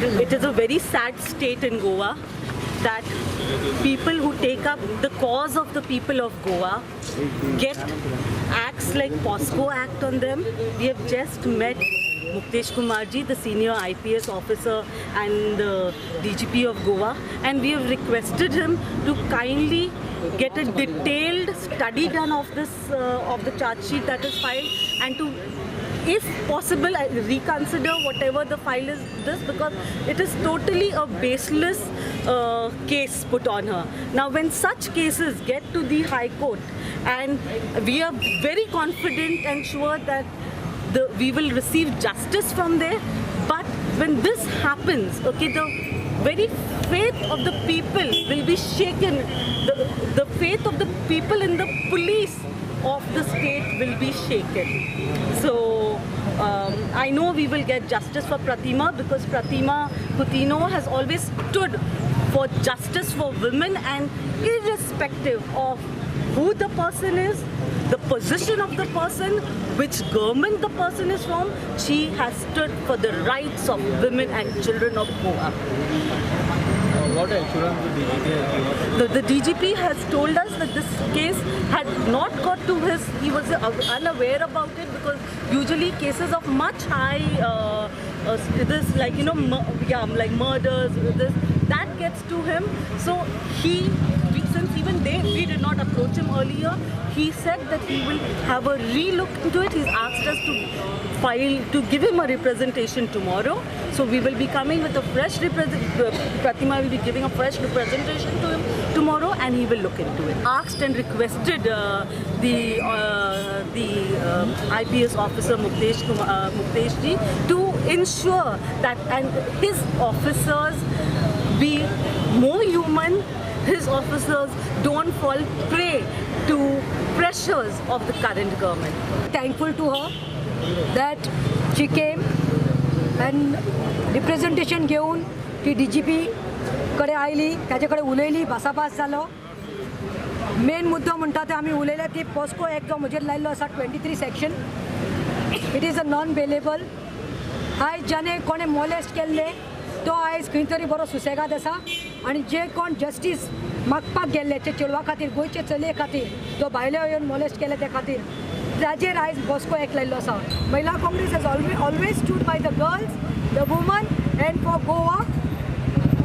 It is a very sad state in Goa that people who take up the cause of the people of Goa get acts like POSCO Act on them. We have just met Muktesh Kumarji, the senior IPS officer and the DGP of Goa, and we have requested him to kindly get a detailed study done of this of the charge sheet that is filed, and to, if possible, reconsider whatever the file is this, because it is totally a baseless case put on her. Now, when such cases get to the High Court, and we are very confident and sure that we will receive justice from there, but when this happens, okay, the very faith of the people will be shaken. The faith of the people in the police of the state will be shaken. So I know we will get justice for Pratima, because Pratima Coutinho has always stood for justice for women, and irrespective of who the person is, the position of the person, which government the person is from, she has stood for the rights of women and children of Goa. What assurance the DGP has given? The DGP has told us that this case had not got to his, he was unaware about it, because usually cases of much high, this like, you know, like murders, this, that gets to him. So since even we did not approach him earlier, he said that he will have a re-look into it. He's asked us to give him a representation tomorrow. So we will be coming with a fresh Pratima will be giving a fresh representation to him tomorrow, and he will look into it. Asked and requested the IPS officer Muktesh ji to ensure that and his officers be more human. His officers don't fall prey to pressures of the current government. Thankful to her that she came and representation घेऊन ती DGP कडे oily, त्याच्याकडे उलयली, भासाभास जालो. Main मुद्दो म्हणटा ते आमी उलयले की पॉस्को एक्ट जो म्हजेर लायल्लो आसा 23 section, it is a non bailable. आयज जाणे कोणे मॉलेस्ट केल्ले तो आयज खंय तरी बरो सुसेगाद आसा, आनी जे कोण जस्टीस मागपाक गेल्ले ते चेडवा खातीर, गोंयचे चलये खातीर, जो भायले येवन मॉलेस्ट केले ते खातीर, ताजेर आयज पॉस्को एक्ट लायल्लो आसा. महिला Congress has always stood by the girls, the woman and for Goa,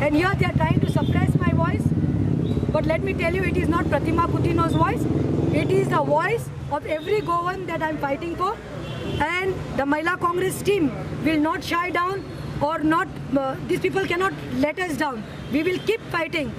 and here they are trying to suppress my voice. But let me tell you, it is not Pratima Coutinho's voice. It is the voice of every Goan that I am fighting for. And the Mahila Congress team will not shy down, or not. These people cannot let us down. We will keep fighting.